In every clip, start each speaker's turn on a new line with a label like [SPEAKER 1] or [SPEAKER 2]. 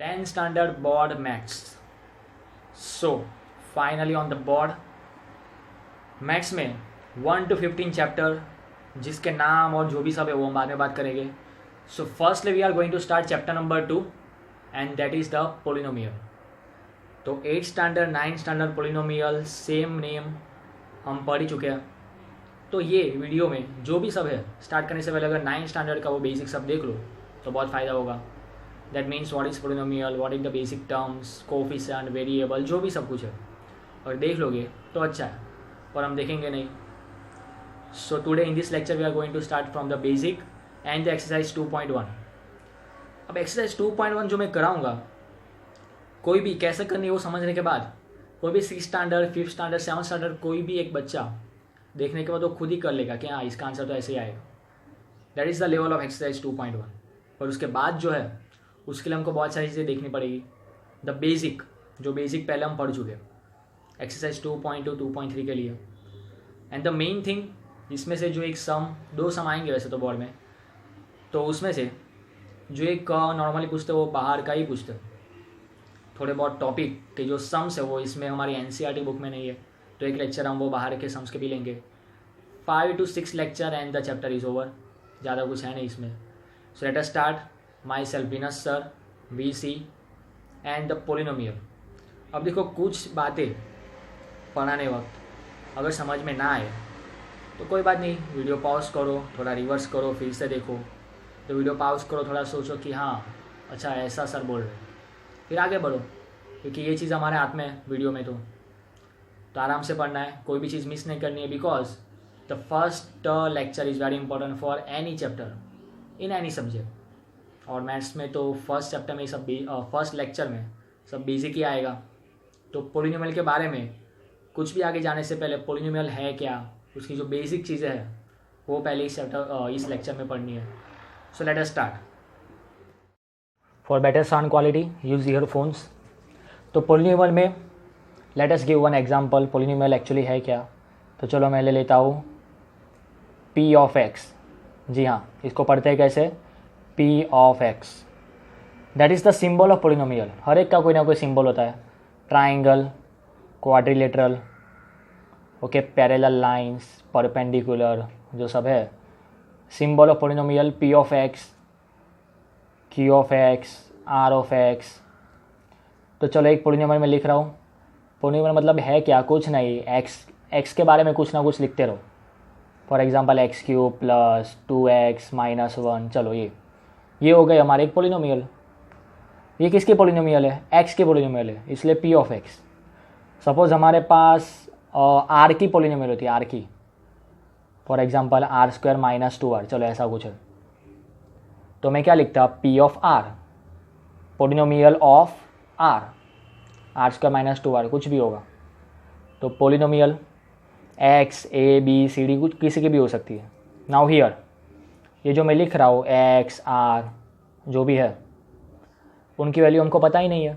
[SPEAKER 1] 10 standard board maths. So finally on the board, maths में 1 to 15 chapter जिसके नाम और जो भी सब है वो हम बाद में बात करेंगे. So firstly we are going to start chapter number 2 and that is the polynomial. तो 8 standard 9 standard polynomial same name हम पढ़ ही चुके हैं. तो ये वीडियो में जो भी सब है स्टार्ट करने से पहले अगर 9 स्टैंडर्ड का वो बेसिक सब देख लो तो बहुत फ़ायदा होगा. That means what is polynomial, what is the basic terms, coefficient, variable, जो भी सब कुछ है और देख लोगे तो अच्छा है, पर हम देखेंगे नहीं. So today in this lecture we are going to start from the basic and the exercise 2.1. अब एक्सरसाइज 2.1 जो मैं कराऊंगा कोई भी कैसे करनी है वो समझने के बाद कोई भी 6 standard 5th standard 7th standard कोई भी एक बच्चा देखने के बाद वो खुद ही कर लेगा कि हाँ इसका आंसर तो ऐसे ही आएगा. That is the level of exercise 2.1. और उसके बाद जो है उसके लिए हमको बहुत सारी चीज़ें देखनी पड़ेगी. द बेसिक जो बेसिक पहले हम पढ़ चुके हैं एक्सरसाइज 2.2 2.3 के लिए. एंड द मेन थिंग इसमें से जो एक दो सम आएंगे वैसे तो बोर्ड में, तो उसमें से जो एक नॉर्मली पूछते वो बाहर का ही पूछते. थोड़े बहुत टॉपिक के जो सम्स है वो इसमें हमारी एनसीईआरटी बुक में नहीं है, तो एक लेक्चर हम वो बाहर के सम्स के भी लेंगे. 5 to 6 lecture and the chapter is over. ज़्यादा कुछ है नहीं इसमें. So let us start. My self Venus sir, VC and the polynomial. अब देखो कुछ बातें पढ़ाने वक्त अगर समझ में ना आए तो कोई बात नहीं, वीडियो पॉज करो, थोड़ा रिवर्स करो, फिर से देखो. तो वीडियो पॉज करो, थोड़ा सोचो कि हाँ अच्छा ऐसा सर बोल रहे, फिर आगे बढ़ो, क्योंकि ये चीज़ हमारे हाथ में है वीडियो में. तो आराम से पढ़ना है, कोई भी चीज़ मिस नहीं करनी है, because the first lecture is very important for any chapter in any subject. और मैथ्स में तो फर्स्ट चैप्टर में सब फर्स्ट लेक्चर में सब बेसिक ही आएगा. तो पोलिनोमियल के बारे में कुछ भी आगे जाने से पहले पोलिनोमियल है क्या, उसकी जो बेसिक चीज़ें हैं वो पहले इस लेक्चर में पढ़नी है. So let us start. For better sound quality use earphones. तो पोलिनोमियल में let us give one example. Polynomial actually है क्या, तो चलो मैं ले लेता हूँ P ऑफ x. जी हाँ, इसको पढ़ते हैं कैसे, P of x. That is the symbol of polynomial. हर एक का कोई ना कोई सिंबल होता है. Triangle, quadrilateral, okay, parallel lines, perpendicular, जो सब है symbol of polynomial. P of x, Q of x, R of x. तो चलो एक पोलिनोमियल में लिख रहा हूँ. पोलिनोमियल मतलब है क्या, कुछ नहीं, x के बारे में कुछ ना कुछ लिखते रहो. For example x³ plus 2x minus 1. चलो ये हो गए हमारे एक पोलिनोमियल. ये किसके पोलिनोमियल है, x के पोलिनोमियल है, इसलिए P ऑफ x. सपोज हमारे पास r की पोलिनोमियल होती है, r की, for example r² minus 2r. चलो ऐसा कुछ है तो मैं क्या लिखता, P of r, polynomial of r, r² minus 2r, कुछ भी होगा. तो polynomial x A B C D कुछ किसी की भी हो सकती है. नाउ हियर ये जो मैं लिख रहा हूँ x r जो भी है उनकी वैल्यू हमको पता ही नहीं है.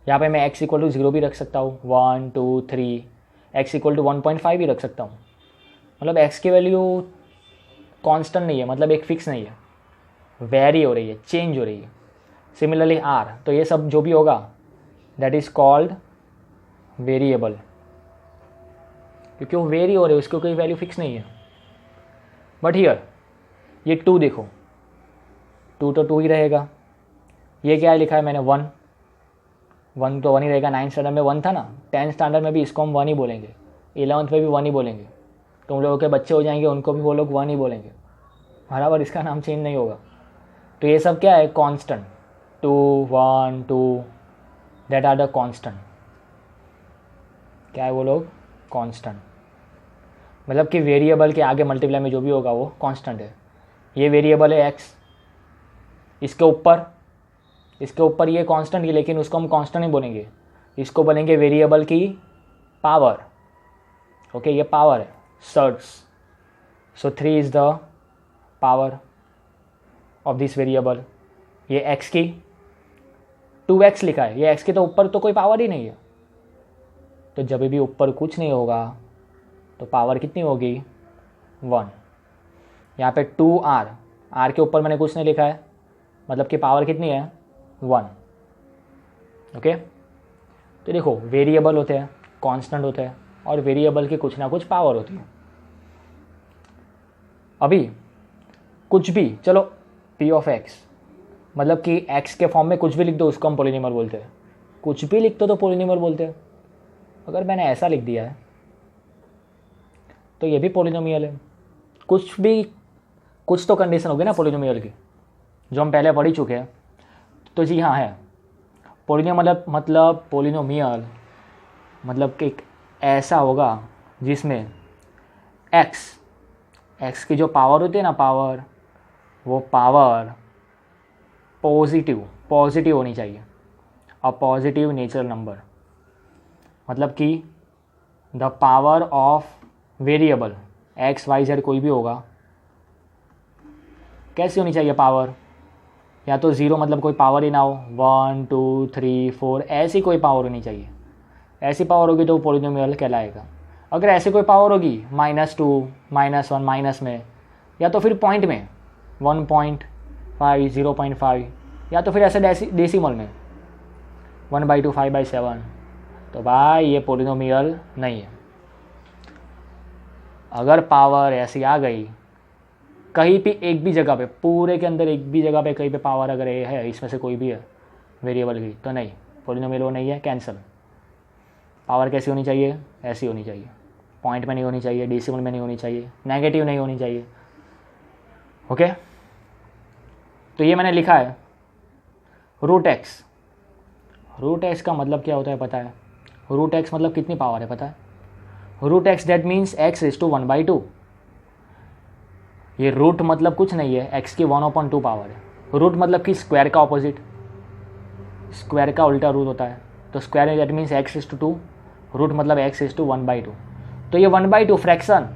[SPEAKER 1] यहाँ पे मैं x इक्वल टू 0 भी रख सकता हूँ, 1 2 3, x इक्वल टू 1.5 भी रख सकता हूँ. मतलब x की वैल्यू कांस्टेंट नहीं है, मतलब एक फिक्स नहीं है, वेरी हो रही है, चेंज हो रही है. सिमिलरली r, तो ये सब जो भी होगा दैट इज़ कॉल्ड वेरिएबल, क्योंकि वो वेरी हो रहे है, उसकी कोई वैल्यू फिक्स नहीं है. बट हियर ये 2 देखो, 2 तो 2 ही रहेगा. ये क्या है लिखा है मैंने, 1 तो 1 ही रहेगा. 9 स्टैंडर्ड में 1 था ना, 10 स्टैंडर्ड में भी इसको हम 1 ही बोलेंगे, 11th में भी 1 ही बोलेंगे. तुम लोगों के बच्चे हो जाएंगे उनको भी वो लोग 1 ही बोलेंगे, बराबर, इसका नाम चेंज नहीं होगा. तो ये सब क्या है, constant. 2 1 2 that are the constant. क्या है वो लोग, कॉन्स्टेंट. मतलब कि वेरिएबल के आगे मल्टीप्लाई में जो भी होगा वो कांस्टेंट है. ये वेरिएबल है x, इसके ऊपर ये कांस्टेंट है, लेकिन उसको हम कांस्टेंट नहीं बोलेंगे, इसको बोलेंगे वेरिएबल की पावर. ओके, ये पावर है, सर्ट्स. So 3 is the power of this variable. ये x की 2x लिखा है, ये x के तो ऊपर तो कोई पावर ही नहीं है. तो जब भी ऊपर कुछ नहीं होगा तो पावर कितनी होगी, 1. यहाँ पे 2r, r के ऊपर मैंने कुछ नहीं लिखा है, मतलब कि पावर कितनी है, 1. ओके, तो देखो वेरिएबल होते हैं, कांस्टेंट होते हैं, और वेरिएबल की कुछ ना कुछ पावर होती है। अभी कुछ भी, चलो पी ऑफ एक्स मतलब कि एक्स के फॉर्म में कुछ भी लिख दो, उसको हम पॉलिनोमियल बोलते हैं। कुछ भी लिख दो तो पॉलिनोमियल बोलते हैं। अगर मैंने ऐसा लिख दिया है तो ये भी पॉलिनोमियल है। कुछ भी, कुछ तो कंडीशन होगी ना पॉलिनोमियल की, जो हम पहले पढ़ ही चुके हैं। तो जी हाँ है, पॉलिनोमियल मतलब पॉलिनोमियल मतलब कि एक ऐसा होगा जिसमें एक्स की जो पावर होती है ना, पावर, वो पावर पॉजिटिव होनी चाहिए। अ पॉजिटिव नेचुरल नंबर, मतलब कि the power of variable X Y Z कोई भी होगा, कैसी होनी चाहिए पावर? या तो ज़ीरो मतलब कोई पावर ही ना हो, 1 2 3 4 ऐसी कोई पावर होनी चाहिए। ऐसी पावर होगी तो वो पॉलिनोमियल कहलाएगा। अगर ऐसी कोई पावर होगी -2 -1 माइनस में, या तो फिर पॉइंट में 1.5 0.5, या तो फिर ऐसे डेसिमल में 1/2 5/7, तो भाई ये पॉलिनोमियल नहीं है। अगर पावर ऐसी आ गई कहीं भी, एक भी जगह पे, पूरे के अंदर एक भी जगह पे कहीं पे पावर अगर ये है, इसमें से कोई भी है वेरिएबल की, तो नहीं, पॉलिनोमियल वो नहीं है, कैंसिल। पावर कैसी होनी चाहिए? ऐसी होनी चाहिए, पॉइंट में नहीं होनी चाहिए, डेसिमल में नहीं होनी चाहिए, नेगेटिव नहीं होनी चाहिए। ओके, तो ये मैंने लिखा है रूट एक्स। रूट एक्स का मतलब क्या होता है पता है? रूट एक्स मतलब कितनी पावर है पता है? Root X that means X is to 1/2। ये रूट मतलब कुछ नहीं है, एक्स की 1/2 पावर है। रूट मतलब कि स्क्वायर का ऑपोजिट, स्क्वायर का उल्टा रूट होता है। तो square that means X is to 2, root मतलब एक्स इज टू 1/2। तो ये 1/2 फ्रैक्शन,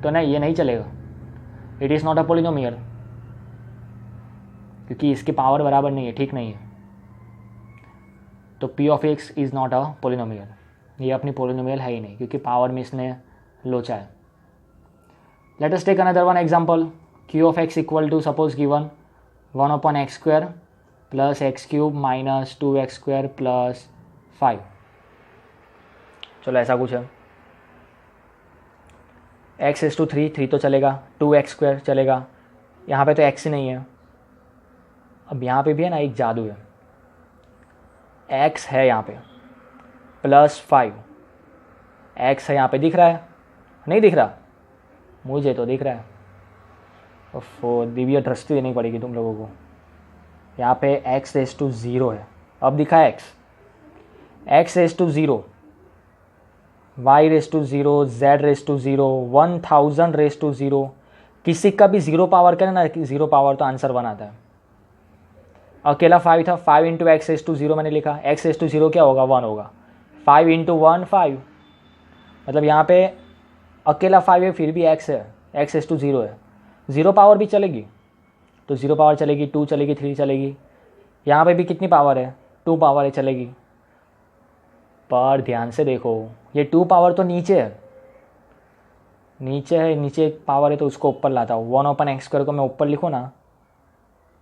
[SPEAKER 1] तो नहीं, ये नहीं चलेगा। It is not a polynomial, क्योंकि इसकी पावर बराबर नहीं है, ठीक नहीं है। तो P of x is not a polynomial, ये अपनी पॉलिनोमियल है ही नहीं, क्योंकि पावर में इसने लोचा है। Let us take another one example. q of x equal to suppose given 1/x² plus x³ minus 2x² plus 5। चलो ऐसा कुछ है, x इज टू 3 तो चलेगा, 2x² चलेगा, यहाँ पे तो x ही नहीं है। अब यहाँ पे भी है ना एक जादू है, x है यहाँ पे प्लस 5, x है यहाँ पे, दिख रहा है? नहीं दिख रहा? मुझे तो दिख रहा है। ओफो, दिव्य दृष्टि देनी पड़ेगी तुम लोगों को। यहाँ पे x रेस टू 0 है, अब दिखा है x raise to 0, y raise to 0, z raise to 0, 1000 raise to 0। किसी का भी 0 पावर करें ना, 0 पावर तो आंसर बनाता है। अकेला 5 था, 5 इंटू एक्स रेस टू 0 मैंने लिखा, x रेस टू 0 क्या होगा? 1 होगा। 5 इंटू 1 5, मतलब यहाँ पे अकेला 5 है, फिर भी x है, x रेस टू 0 है। 0 पावर भी चलेगी तो 0 पावर चलेगी, 2 चलेगी, 3 चलेगी। यहाँ पे भी कितनी पावर है? 2 पावर है, चलेगी। पर ध्यान से देखो, ये 2 पावर तो नीचे है, नीचे एक पावर है, तो उसको ऊपर लाता हूँ। 1/x² को मैं ऊपर लिखूँ ना,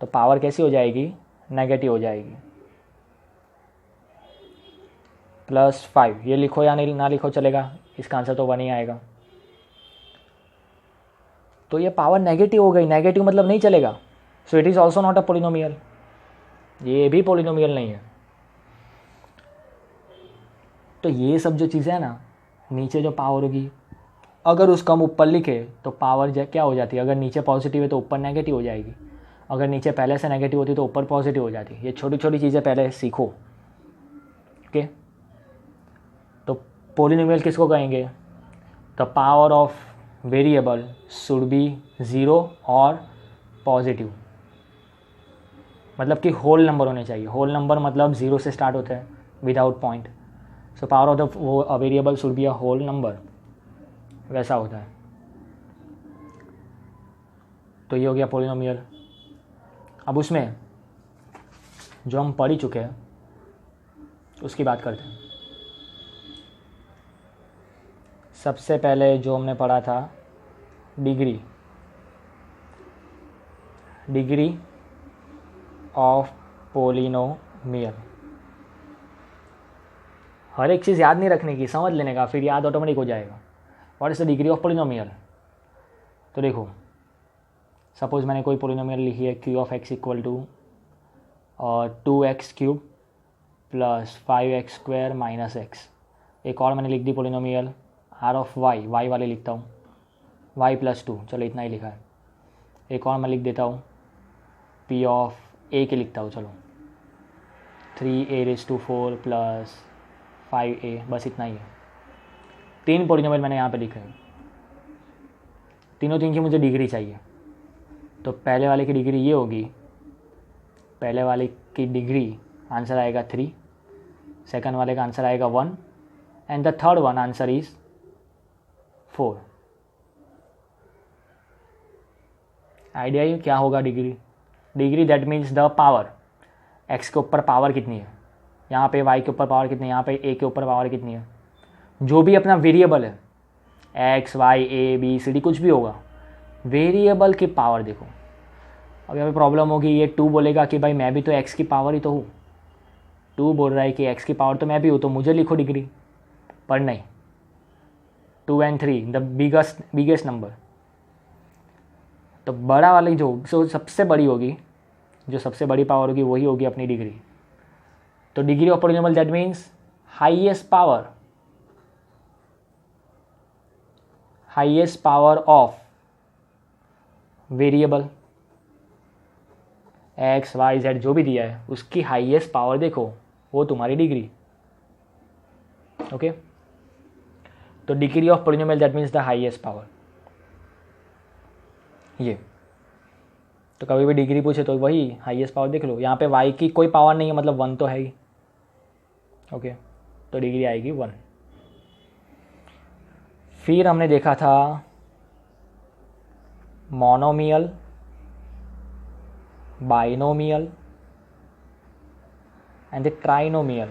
[SPEAKER 1] तो पावर कैसी हो जाएगी? नेगेटिव हो जाएगी। प्लस 5, ये लिखो या नहीं ना लिखो चलेगा, इसका आंसर तो 1 ही आएगा। तो ये पावर नेगेटिव हो गई, नेगेटिव मतलब नहीं चलेगा। So it is also not a polynomial, ये भी पॉलिनोमियल नहीं है। तो ये सब जो चीज़ें हैं ना, नीचे जो पावर होगी, अगर उसको हम ऊपर लिखे तो पावर क्या हो जाती है? अगर नीचे पॉजिटिव है तो ऊपर नेगेटिव हो जाएगी, अगर नीचे पहले से नेगेटिव होती तो ऊपर पॉजिटिव हो जाती। ये छोटी छोटी चीज़ें पहले सीखो। ओके, तो पॉलिनोमियल किसको कहेंगे? The power of variable should B 0 और पॉजिटिव, मतलब कि होल नंबर होने चाहिए। होल नंबर मतलब 0 से स्टार्ट होते हैं without point. So power of the variable should be a whole number, वैसा होता है। तो ये हो गया पॉलिनोमियल। अब उसमें जो हम पढ़ ही चुके हैं उसकी बात करते हैं। सबसे पहले जो हमने पढ़ा था, डिग्री ऑफ पोलिनोमियल। हर एक चीज़ याद नहीं रखने की, समझ लेने का, फिर याद ऑटोमेटिक हो जाएगा। What is the degree of polynomial? तो देखो सपोज मैंने कोई पोलिनोमियल लिखी है Q of x equal to 2x³ plus 5x² minus x. एक और मैंने लिख दी polynomial R of y, y वाले लिखता हूँ y + 2, चलो इतना ही लिखा है। एक और मैं लिख देता हूँ p ऑफ a के लिखता हूँ, चलो 3a⁴ प्लस 5a, बस इतना ही है। 3 पोलिनोमियल मैंने यहाँ पे लिखे हैं, तीनों की मुझे डिग्री चाहिए। तो पहले वाले की डिग्री ये होगी, पहले वाले की डिग्री आंसर आएगा 3, सेकंड वाले का आंसर आएगा 1 and the third one answer is 4। Idea ही क्या होगा degree? Degree that means the power, x के ऊपर पावर कितनी है, यहाँ पे y के ऊपर पावर कितनी है, यहाँ पे a के ऊपर पावर कितनी है। जो भी अपना वेरिएबल है x, y, a, b, c, d कुछ भी होगा, वेरिएबल की पावर देखो। अब यहाँ पे प्रॉब्लम होगी, ये 2 बोलेगा कि भाई मैं भी तो x की पावर ही तो हूँ, 2 बोल रहा है कि x की पावर तो मैं भी हूँ, तो मुझे लिखो डिग्री, पर नहीं, 2 and 3 द बिगेस्ट नंबर। तो बड़ा वाली जो सबसे बड़ी होगी, जो सबसे बड़ी पावर होगी वही होगी अपनी डिग्री। तो degree of polynomial that means highest power of variable x, y, z जो भी दिया है उसकी हाईएस्ट पावर देखो, वो तुम्हारी डिग्री। ओके, तो degree of polynomial that means the highest power. ये तो कभी भी डिग्री पूछे तो वही हाईएस्ट पावर देख लो। यहाँ पे y की कोई पावर नहीं है, मतलब 1 तो है ही। ओके, तो डिग्री आएगी 1। फिर हमने देखा था monomial, binomial and the trinomial.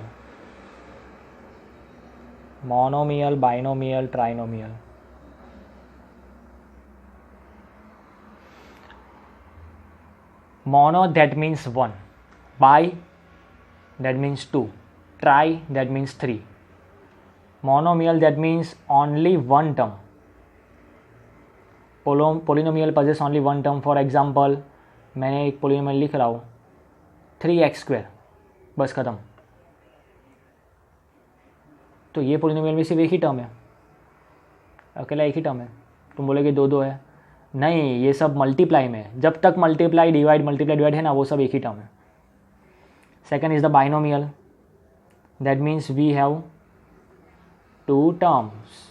[SPEAKER 1] Monomial, binomial, trinomial. Mono that means 1, bi that means 2, tri that means 3, monomial that means only one term, polynomial possess only one term। For example मैंने एक polynomial लिख रहा हूँ 3x², बस ख़त्म। तो ये polynomial में सिर्फ एक ही टर्म है, अकेला एक ही टर्म है। तुम बोलोगे 2 है, नहीं, ये सब मल्टीप्लाई में है। जब तक मल्टीप्लाई डिवाइड है ना, वो सब एक ही टर्म है। Second is the binomial, that means we have 2 terms.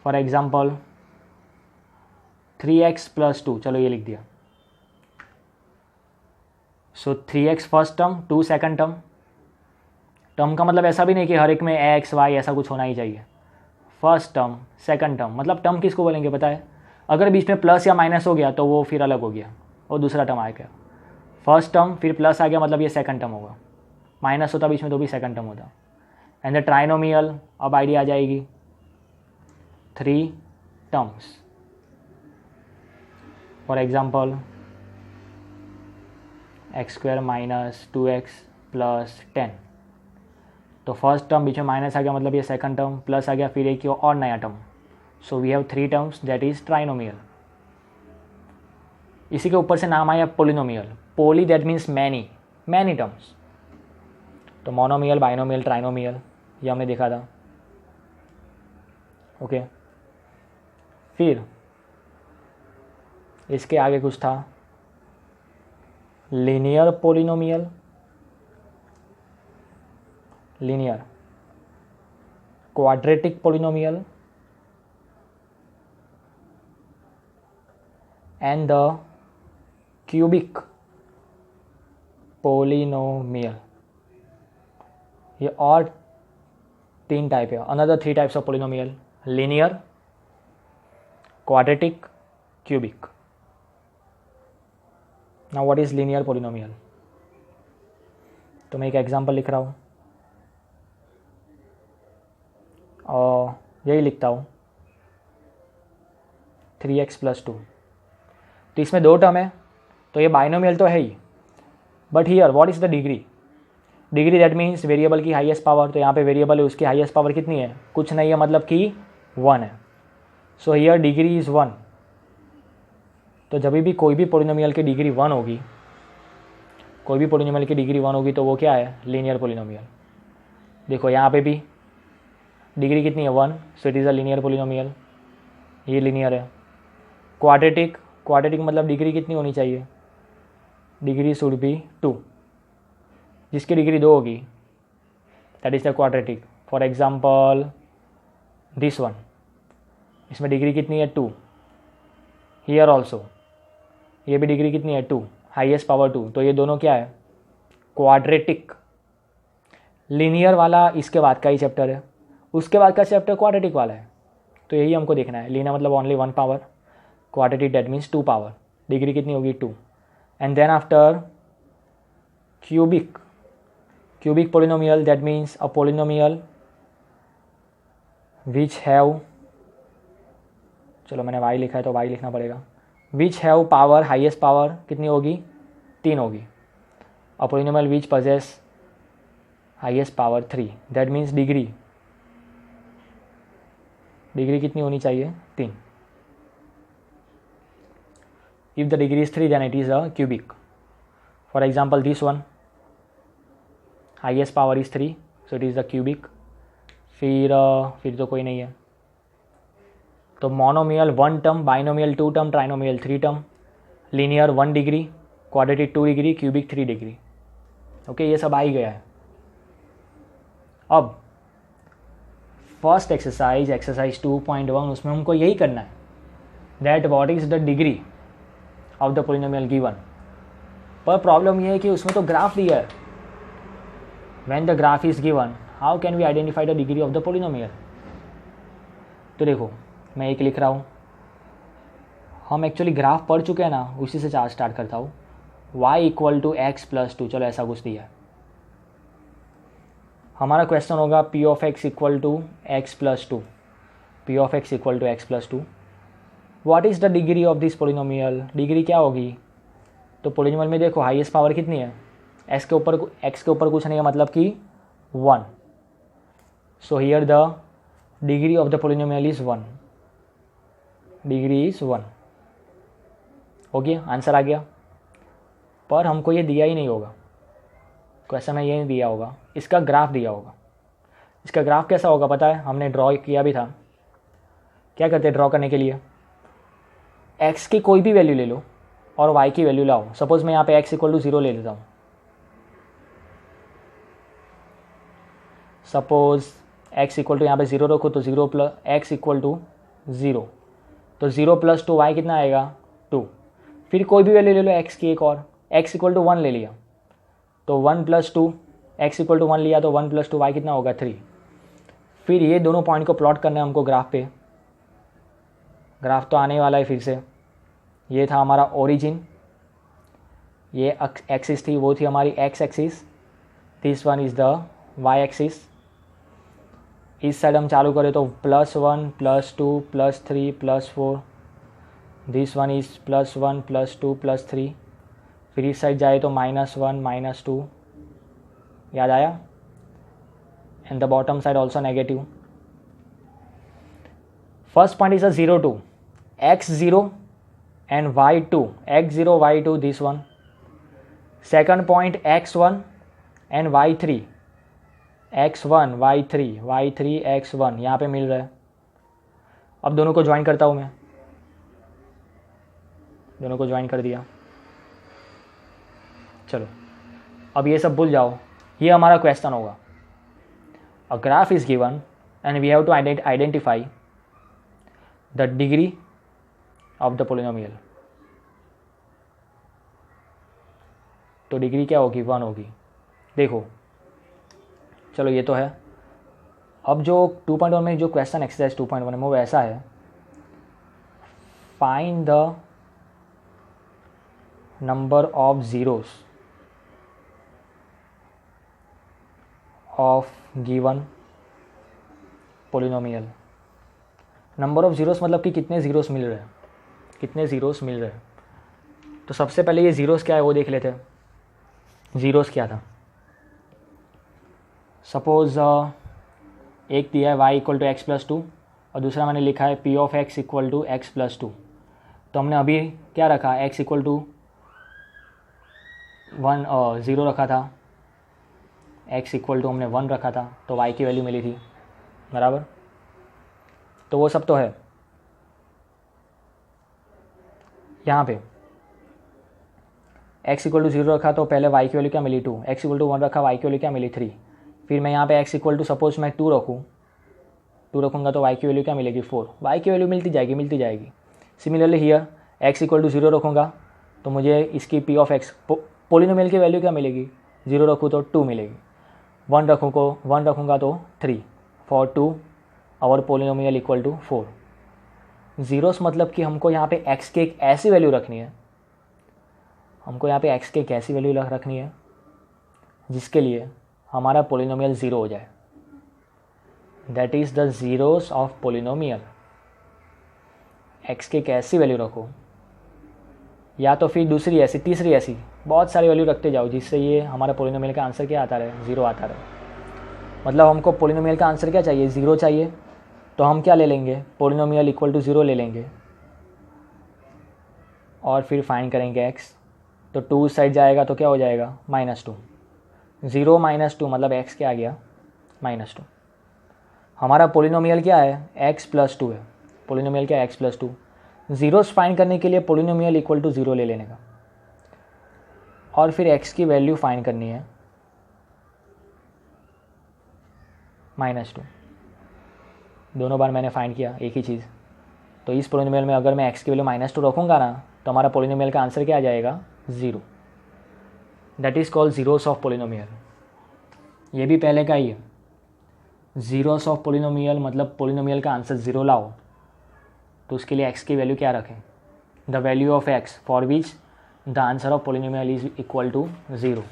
[SPEAKER 1] For example 3x + 2, चलो ये लिख दिया। So 3x first term, 2 second term. Term का मतलब ऐसा भी नहीं कि हर एक में x, y ऐसा कुछ होना ही चाहिए। फर्स्ट टर्म, सेकंड टर्म, मतलब टर्म किसको बोलेंगे पता है? अगर बीच में प्लस या माइनस हो गया तो वो फिर अलग हो गया, वो दूसरा टर्म आ गया। फर्स्ट टर्म फिर प्लस आ गया मतलब ये सेकंड टर्म होगा, माइनस होता बीच में तो भी सेकंड टर्म होता। एंड द ट्राइनोमियल, अब आइडिया आ जाएगी, 3 terms. For example x² minus 2x plus 10। तो फर्स्ट टर्म बीच में माइनस आ गया मतलब ये सेकंड टर्म, प्लस आ गया फिर एक और नया term. So we have 3 terms, that is trinomial. इसी के ऊपर से नाम आया polynomial. Poly that means many terms. तो मोनोमियल, बाइनोमियल, ट्राइनोमियल ये हमने देखा था। ओके, फिर इसके आगे कुछ था, linear polynomial, linear, quadratic polynomial and the cubic polynomial. ये और 3 टाइप है, another 3 types of polynomial, linear, quadratic, cubic. Now what is linear polynomial? तो मैं एक एग्जांपल लिख रहा हूँ और यही लिखता हूँ 3x + 2। तो इसमें 2 टर्म है, तो ये बाइनोमियल तो है ही, but here what is the degree? Degree that means variable की हाईएस्ट पावर, तो यहाँ पे वेरिएबल है उसकी हाईएस्ट पावर कितनी है, कुछ नहीं है, मतलब कि 1 है। So here degree is 1। तो जब भी कोई भी पोलिनोमियल की डिग्री 1 होगी, कोई भी पोलिनोमियल की डिग्री 1 होगी तो वो क्या है, लीनियर पोलिनोमियल। देखो यहाँ पे भी डिग्री कितनी है 1, so it is a linear polynomial, ये लीनियर है। क्वाड्रेटिक, क्वाड्रेटिक मतलब डिग्री कितनी होनी चाहिए, डिग्री शुड बी 2, जिसकी डिग्री 2 होगी that is the quadratic. For example this one, इसमें डिग्री कितनी है 2, हियर ऑल्सो ये भी डिग्री कितनी है 2, हाईएस्ट पावर 2, तो ये दोनों क्या है, क्वाड्रेटिक। लीनियर वाला इसके बाद का ही चैप्टर है, उसके बाद का चैप्टर क्वाड्रेटिक वाला है, तो यही हमको देखना है। लीनियर मतलब only 1 power, quadratic that means 2 power, degree कितनी होगी 2। And then after cubic, cubic polynomial that means a polynomial which have, चलो मैंने y लिखा है तो y लिखना पड़ेगा, which have power, highest power कितनी होगी 3 होगी। A polynomial which possess highest power 3 that means degree, degree कितनी होनी चाहिए 3। If the degree is 3 then it is a cubic. For example this one, highest power is 3 so it is the cubic. फिर तो कोई नहीं है, तो monomial 1 term, binomial 2 term, trinomial 3 term, linear 1 degree, quadratic 2 degree, cubic 3 degree. Okay, ये सब आ ही गया है। अब फर्स्ट एक्सरसाइज, एक्सरसाइज 2.1, उसमें हमको यही करना है, that what is the degree of the polynomial given. पर प्रॉब्लम ये है कि उसमें तो ग्राफ दिया है। When the graph is given how can we identify the degree of the polynomial. तो देखो मैं एक लिख रहा हूँ, हम एक्चुअली ग्राफ पढ़ चुके हैं ना, उसी से चार्ट स्टार्ट करता हूँ। y equal to X plus 2, चलो ऐसा कुछ दिया है। हमारा क्वेश्चन होगा p of x equal to X plus 2, p of x equal to X plus 2, what is the degree of this polynomial. Degree क्या होगी, तो पोलिनोमियल में देखो हाईएस्ट पावर कितनी है, x के ऊपर कुछ नहीं है, मतलब कि 1। So here the degree of the polynomial is 1, degree is 1। Okay, answer आ गया। पर हमको ये दिया ही नहीं होगा, क्वेश्चन में ये नहीं दिया होगा, इसका ग्राफ दिया होगा। इसका ग्राफ कैसा होगा पता है, हमने ड्रॉ किया भी था। क्या करते हैं ड्रॉ करने के लिए, x की कोई भी वैल्यू ले लो और y की वैल्यू लाओ। सपोज मैं यहाँ पे x इक्वल टू 0 ले लेता हूँ। सपोज x इक्वल टू यहाँ पे 0 रखो, तो 0 प्लस x इक्वल टू 0, तो 0 प्लस 2 y कितना आएगा 2। फिर कोई भी वैल्यू ले लो x की एक और, x इक्वल टू 1 ले लिया तो 1 प्लस 2, x इक्वल टू 1 लिया तो 1 प्लस 2 y कितना होगा 3। फिर ये दोनों पॉइंट को प्लॉट करना है हमको ग्राफ पे। ग्राफ तो आने वाला है फिर से। ये था हमारा ओरिजिन, ये एक्सिस थी, वो थी हमारी x axis, this one is the y axis. इस साइड हम चालू करें तो +1 +2 +3 +4, दिस वन इज़ +1 +2 +3। फिर इस साइड जाए तो -1 -2, याद आया, and the bottom side also negative. First point is a 0 2 x0 and y2, x0 y2 this one. Second point x1 and y3, x1 y3 y3 x1 यहाँ पे मिल रहा है। अब दोनों को ज्वाइन करता हूँ मैं, दोनों को ज्वाइन कर दिया। चलो अब ये सब भूल जाओ, ये हमारा क्वेश्चन होगा। A graph is given and we have to identify the degree of the polynomial. तो डिग्री क्या होगी 1 होगी। देखो चलो ये तो है। अब जो 2.1 में जो क्वेश्चन एक्सरसाइज 2.1 में वो ऐसा है, find the number of zeros of given polynomial. Number of zeros मतलब कि कितने जीरोस मिल रहे हैं, कितने जीरोस मिल रहे हैं। तो सबसे पहले ये जीरोस क्या है वो देख लेते हैं। जीरोस क्या था, सपोज़ एक दिया है y equal to X plus two और दूसरा मैंने लिखा है p of x equal to X plus two. तो हमने अभी क्या रखा, x इक्वल टू 0 रखा था, x इक्वल टू हमने 1 रखा था, तो y की वैल्यू मिली थी बराबर। तो वो सब तो है। यहाँ पे x इक्वल टू 0 रखा तो पहले y की वैल्यू क्या मिली 2, x इक्वल टू 1 रखा y की वैल्यू क्या मिली 3। फिर मैं यहाँ पे x इक्वल टू सपोज मैं 2 रखूँगा तो y की वैल्यू क्या मिलेगी 4, y की वैल्यू मिलती जाएगी। Similarly here x equal to 0 रखूँगा तो मुझे इसकी p ऑफ x पोलिनोमियल की वैल्यू क्या मिलेगी, 0 रखूँ तो 2 मिलेगी, 1 रखूँगा तो 3, for 2 our polynomial equal to 4। Zeros मतलब कि हमको यहाँ पे x की एक ऐसी वैल्यू रखनी है, रखनी है जिसके लिए हमारा पोलिनोमियल 0 हो जाए। That is the zeros of polynomial. x की एक ऐसी वैल्यू रखो या तो फिर दूसरी ऐसी, तीसरी ऐसी, बहुत सारी वैल्यू रखते जाओ जिससे ये हमारा पोलिनोमियल का आंसर क्या आता रहे, 0 आता रहे। मतलब हमको पोलिनोमियल का आंसर क्या चाहिए, 0 चाहिए। तो हम क्या ले लेंगे, पोलिनोमियल इक्वल टू 0 ले लेंगे और फिर फाइंड करेंगे x। तो 2 साइड जाएगा तो क्या हो जाएगा -2, 0 -2 मतलब x क्या आ गया -2। हमारा पोलिनोमियल क्या है x प्लस 2 है, पोलिनोमियल क्या है x प्लस 2। ज़ीरोस फाइंड करने के लिए पोलिनोमियल इक्वल टू 0 ले लेने का और फिर x की वैल्यू फाइंड करनी है -2। दोनों बार मैंने फाइंड किया एक ही चीज़। तो इस पोलिनोमियल में अगर मैं x की वैल्यू -2 रखूँगा ना तो हमारा पोलिनोमियल का आंसर क्या आ जाएगा 0। That is called zeros of polynomial. ये भी पहले का ही है। ज़ीरोस ऑफ पोलिनोमियल मतलब पोलिनोमियल का आंसर 0 लाओ तो उसके लिए x की वैल्यू क्या रखें, the value of x for which the answer of polynomial is equal to 0।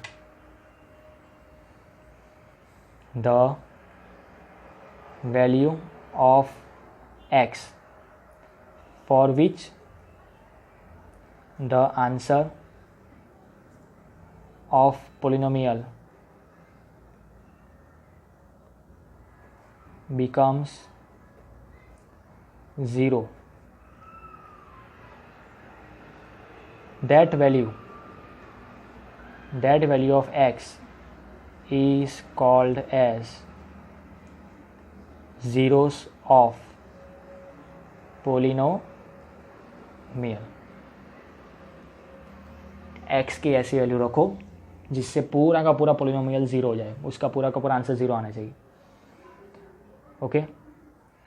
[SPEAKER 1] The value of x for which the answer of polynomial becomes 0, that value of x is called as zeros of polynomial. x की ऐसी value रखो जिससे पूरा का पूरा polynomial 0 हो जाए, उसका पूरा का पूरा आंसर 0 आना चाहिए। ओके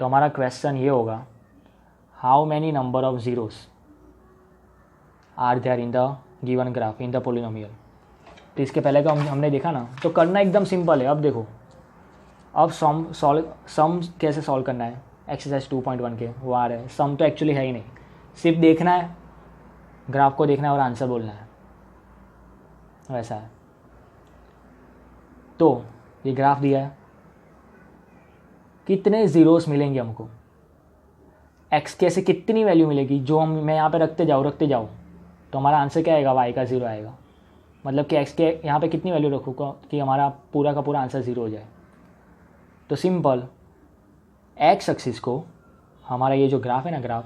[SPEAKER 1] तो हमारा क्वेश्चन ये होगा, how many number of zeros are there in the given graph in the polynomial. तो इसके पहले का हमने देखा ना, तो करना एकदम सिंपल है। अब देखो, अब सम कैसे सॉल्व करना है, एक्सरसाइज 2.1 के वो आ रहे हैं। सम तो एक्चुअली है ही नहीं, सिर्फ देखना है, ग्राफ को देखना है और आंसर बोलना है, वैसा है। तो ये ग्राफ दिया है, कितने ज़ीरोस मिलेंगे हमको, एक्स के ऐसे कितनी वैल्यू मिलेगी जो मैं यहाँ पे रखते जाऊँ तो हमारा आंसर क्या आएगा, वाई का 0 आएगा। मतलब कि एक्स के यहाँ पे कितनी वैल्यू रखूँगा कि हमारा पूरा का पूरा आंसर 0 हो जाए। तो सिंपल, एक्स एक्सिस को, हमारा ये जो ग्राफ है ना ग्राफ,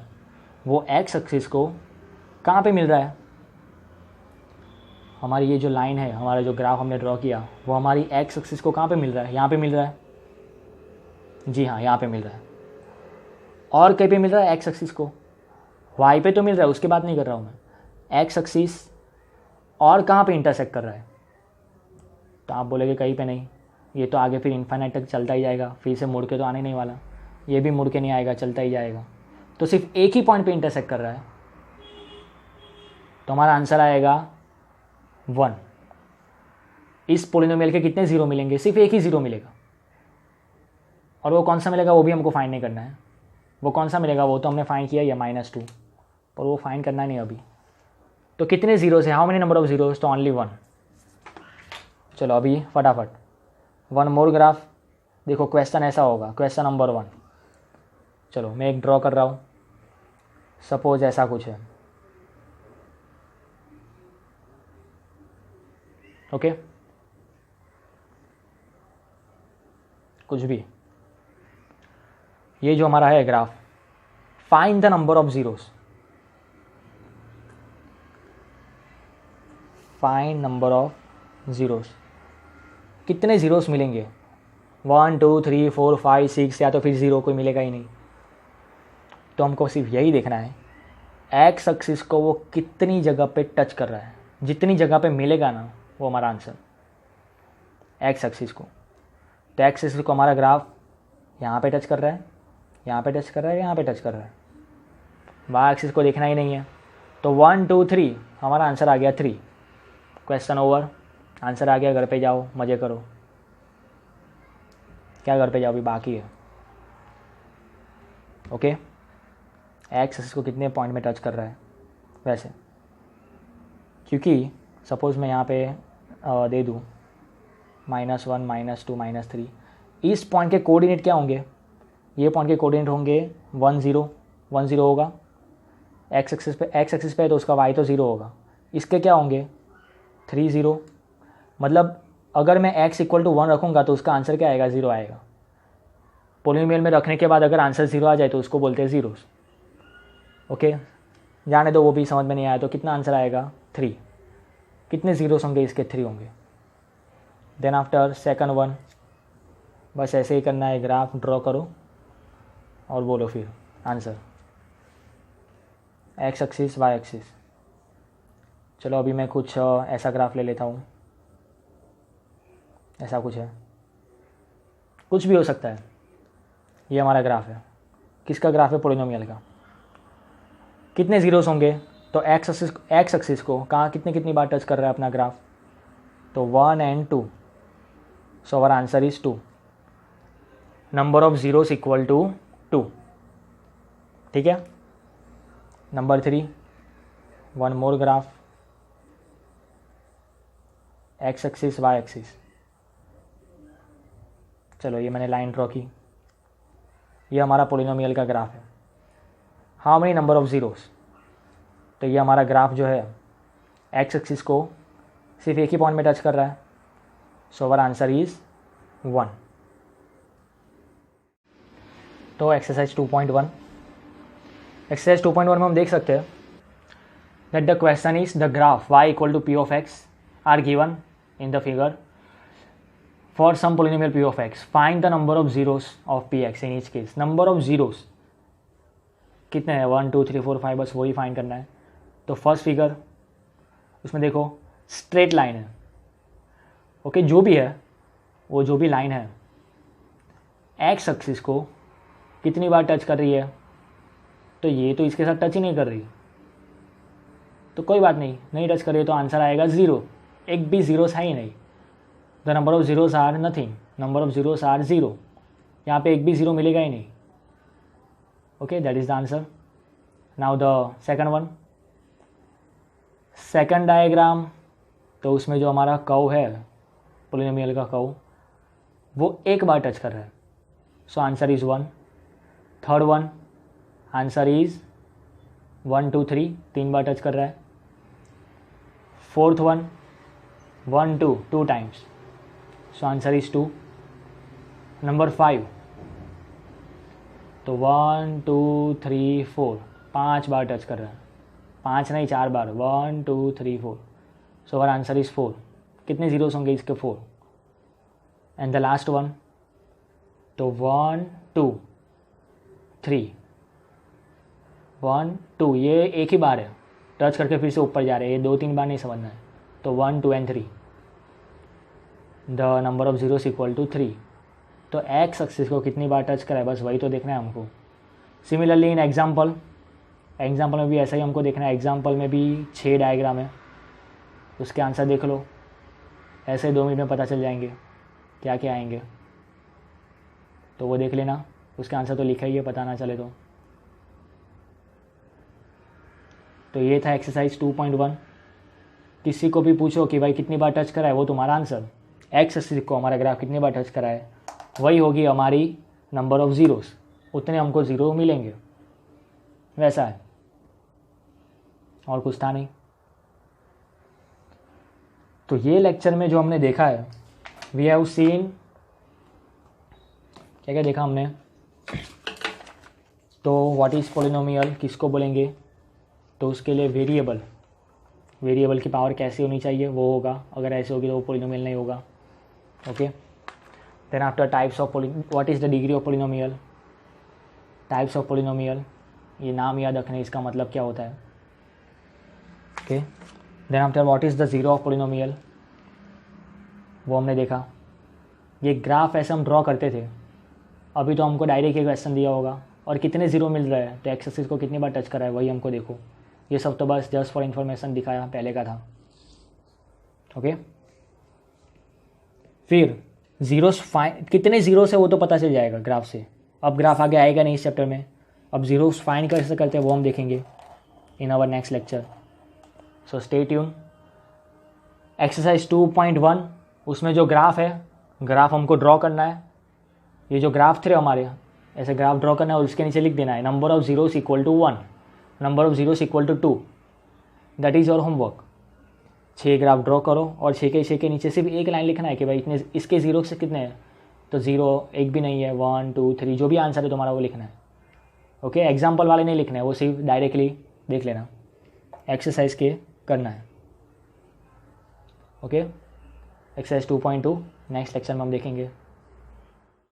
[SPEAKER 1] वो एक्स एक्सिस को कहाँ पे मिल रहा है, हमारी ये जो लाइन है, हमारा जो ग्राफ हमने ड्रॉ किया वो हमारी एक्स एक्सिस को कहाँ पे मिल रहा है, यहाँ पे मिल रहा है। जी हाँ, यहाँ पे मिल रहा है। और कहीं पे मिल रहा है एक्स एक्सिस को, वाई पे तो मिल रहा है, उसकी बात नहीं कर रहा हूँ मैं। एक्स एक्सिस और कहाँ पे इंटरसेक्ट कर रहा है, तो आप बोलेंगे कहीं पे नहीं, ये तो आगे फिर इन्फाइनाइट तक चलता ही जाएगा, फिर से मुड़ के तो आने नहीं वाला, ये भी मुड़ के नहीं आएगा, चलता ही जाएगा। तो सिर्फ एक ही पॉइंट पे इंटरसेक्ट कर रहा है, तो हमारा आंसर आएगा 1। इस पोलिनोमियल के कितने 0 मिलेंगे, सिर्फ एक ही 0 मिलेगा। और वो कौन सा मिलेगा वो भी हमको फाइंड नहीं करना है, वो कौन सा मिलेगा वो तो हमने फाइंड किया ही है -2, पर वो फाइंड करना नहीं अभी। तो कितने ज़ीरोस है, how many number of zeros, तो ओनली 1। चलो अभी फटाफट 1 मोर ग्राफ। देखो क्वेश्चन ऐसा होगा, क्वेश्चन नंबर 1। चलो मैं एक ड्रॉ कर रहा हूँ, सपोज ऐसा कुछ है। ओके कुछ भी, ये जो हमारा है graph, find the number of zeros, find number of zeros, कितने ज़ीरोस मिलेंगे, 1 2 3 4 5 6, या तो फिर ज़ीरो कोई मिलेगा ही नहीं। तो हमको सिर्फ यही देखना है एक्स एक्सिस को वो कितनी जगह पे टच कर रहा है, जितनी जगह पे मिलेगा ना वो हमारा आंसर, एक्स एक्सिस को। तो एक्स एक्सिस को हमारा ग्राफ यहाँ पे टच कर रहा है, यहाँ पे टच कर रहा है, यहाँ पे टच कर रहा है, वाई एक्सिस को देखना ही नहीं है। तो 1 2 3 हमारा आंसर आ गया 3, क्वेश्चन ओवर, आंसर आ गया। घर पे जाओ मज़े करो। क्या घर पे जाओ, अभी बाकी है। ओके, एक्स एक्सिस को कितने पॉइंट में टच कर रहा है वैसे, क्योंकि सपोज़ मैं यहाँ पे दे दूँ -1 -2 -3, इस पॉइंट के कोऑर्डिनेट क्या होंगे, ये पॉइंट के कोऑर्डिनेट होंगे 1 0 1 0 होगा एक्स एक्सिस पे, एक्स एक्सिस पे है तो उसका वाई तो 0 होगा। इसके क्या होंगे 3 0, मतलब अगर मैं x = 1 रखूँगा तो उसका आंसर क्या आएगा, 0 आएगा। पोलिनोमियल में रखने के बाद अगर आंसर 0 आ जाए तो उसको बोलते हैं ज़ीरोस। ओके, जाने दो, वो भी समझ में नहीं आया। तो कितना आंसर आएगा 3, कितने ज़ीरोस होंगे इसके, 3 होंगे। देन आफ्टर सेकंड वन, बस ऐसे ही करना है, ग्राफ ड्रॉ करो और बोलो फिर answer, X axis Y axis. चलो अभी मैं कुछ ऐसा ग्राफ ले लेता हूँ, ऐसा कुछ है, कुछ भी हो सकता है। ये हमारा ग्राफ है, किसका ग्राफ है, पोलिनोमियल का। कितने ज़ीरोस होंगे, तो एक्स एक्सिस को कहाँ कितनी बार टच कर रहा है अपना ग्राफ, तो 1 and 2, so our answer is 2। Number of zeros equal to 2, ठीक है। Number 3, one more graph, X axis Y axis. चलो ये मैंने लाइन ड्रॉ की, ये हमारा पोलिनोमियल का ग्राफ है। How many number of zeros, तो ये हमारा ग्राफ जो है एक्स एक्सिस को सिर्फ एक ही पॉइंट में टच कर रहा है, सो आवर आंसर इज़ 1। तो एक्सरसाइज 2.1, एक्सरसाइज 2.1 में हम देख सकते हैं that the question is the graph y = p of x are given in the figure for some polynomial p of x, find the number of zeros of px in each case. Number of zeros कितने हैं, 1 2 3 4 5, बस वही find करना है। तो first figure, उसमें देखो straight line है। ओके, जो भी है वो जो भी लाइन है एक्स एक्सिस को कितनी बार टच कर रही है, तो ये तो इसके साथ टच ही नहीं कर रही, तो कोई बात नहीं टच कर रही है तो आंसर आएगा 0। एक भी ज़ीरोस है ही नहीं, the number of zeros are nothing, number of zeros are 0, यहाँ पे एक भी 0 मिलेगा ही नहीं। Okay, that is the answer. Now the second one, second diagram, तो उसमें जो हमारा कर्व है पोलिनोमियल का कर्व, वो एक बार टच कर रहा है, so answer is 1। Third one, answer is 1 2 3, 3 bar touch कर रहा है। Fourth one 1 2, 2 times, so answer is 2। Number 5, तो 1 2 3 4, 5 बार टच कर रहा है, 5 नहीं 4 बार, 1 2 3 4, सो आवर आंसर इज़ 4। कितने ज़ीरोस होंगे इसके, 4। एंड द लास्ट वन, तो 1 2 3, 1 2, ये एक ही बार है, टच करके फिर से ऊपर जा रहे हैं, ये 2 3 बार नहीं समझना है। तो 1 2 and 3, the number of zeros equal to 3। तो एक्स एक्सिस को कितनी बार टच करा है, बस वही तो देखना है हमको। सिमिलरली इन एग्जाम्पल में भी ऐसा ही हमको देखना है। एग्जाम्पल में भी 6 डायग्राम है, उसके आंसर देख लो, ऐसे 2 मिनट में पता चल जाएंगे क्या क्या आएंगे, तो वो देख लेना। उसके आंसर तो लिखा ही है, पता ना चले तो ये था एक्सरसाइज 2.1। किसी को भी पूछो कि भाई कितनी बार टच करा है, वो तुम्हारा आंसर, एक्स एक्सिस को हमारा ग्राफ कितनी बार टच करा है, वही होगी हमारी नंबर ऑफ ज़ीरोस, उतने हमको 0 मिलेंगे, वैसा है, और कुछ था नहीं। तो ये लेक्चर में जो हमने देखा है, वी हैव सीन क्या क्या देखा हमने? तो व्हाट इज़ पोलिनोमियल किसको बोलेंगे? तो उसके लिए वेरिएबल की पावर कैसी होनी चाहिए वो होगा, अगर ऐसे होगी तो वो पोलिनोमियल नहीं होगा। Okay, then after types of what is the degree of polynomial, types of polynomial, ये नाम याद रखने इसका मतलब क्या होता है। Okay, then after what is the zero of polynomial, वो हमने देखा। ये ग्राफ ऐसे हम ड्रॉ करते थे, अभी तो हमको डायरेक्ट एक क्वेश्चन दिया होगा और कितने ज़ीरो मिल रहा है, तो एक्स एक्सिस को कितनी बार टच करा है वही हमको देखो। ये सब तो बस जस्ट फॉर इन्फॉर्मेशन दिखाया पहले का था। ओके, फिर ज़ीरोस कितने ज़ीरोस है वो तो पता चल जाएगा ग्राफ से। अब ग्राफ आगे आएगा नहीं इस चैप्टर में, अब ज़ीरोस फाइंड कैसे करते हैं वो हम देखेंगे in our next lecture. So stay tune. Exercise 2.1 उसमें जो ग्राफ है, ग्राफ हमको ड्रॉ करना है। ये जो ग्राफ थे हमारे, ऐसे ग्राफ ड्रॉ करना है और उसके नीचे लिख देना है number of zeros equal to 1, number of zeros equal to 2। That is your homework. 6 graph draw करो और 6 के नीचे सिर्फ एक लाइन लिखना है कि भाई इतने इसके ज़ीरो से कितने हैं, तो 0 एक भी नहीं है, 1 2 3 जो भी आंसर है तुम्हारा वो लिखना है। ओके, एग्जाम्पल वाले नहीं लिखना है, वो सिर्फ डायरेक्टली देख लेना, एक्सरसाइज के करना है। ओके, एक्सरसाइज 2.2 नेक्स्ट लेक्चर में हम देखेंगे।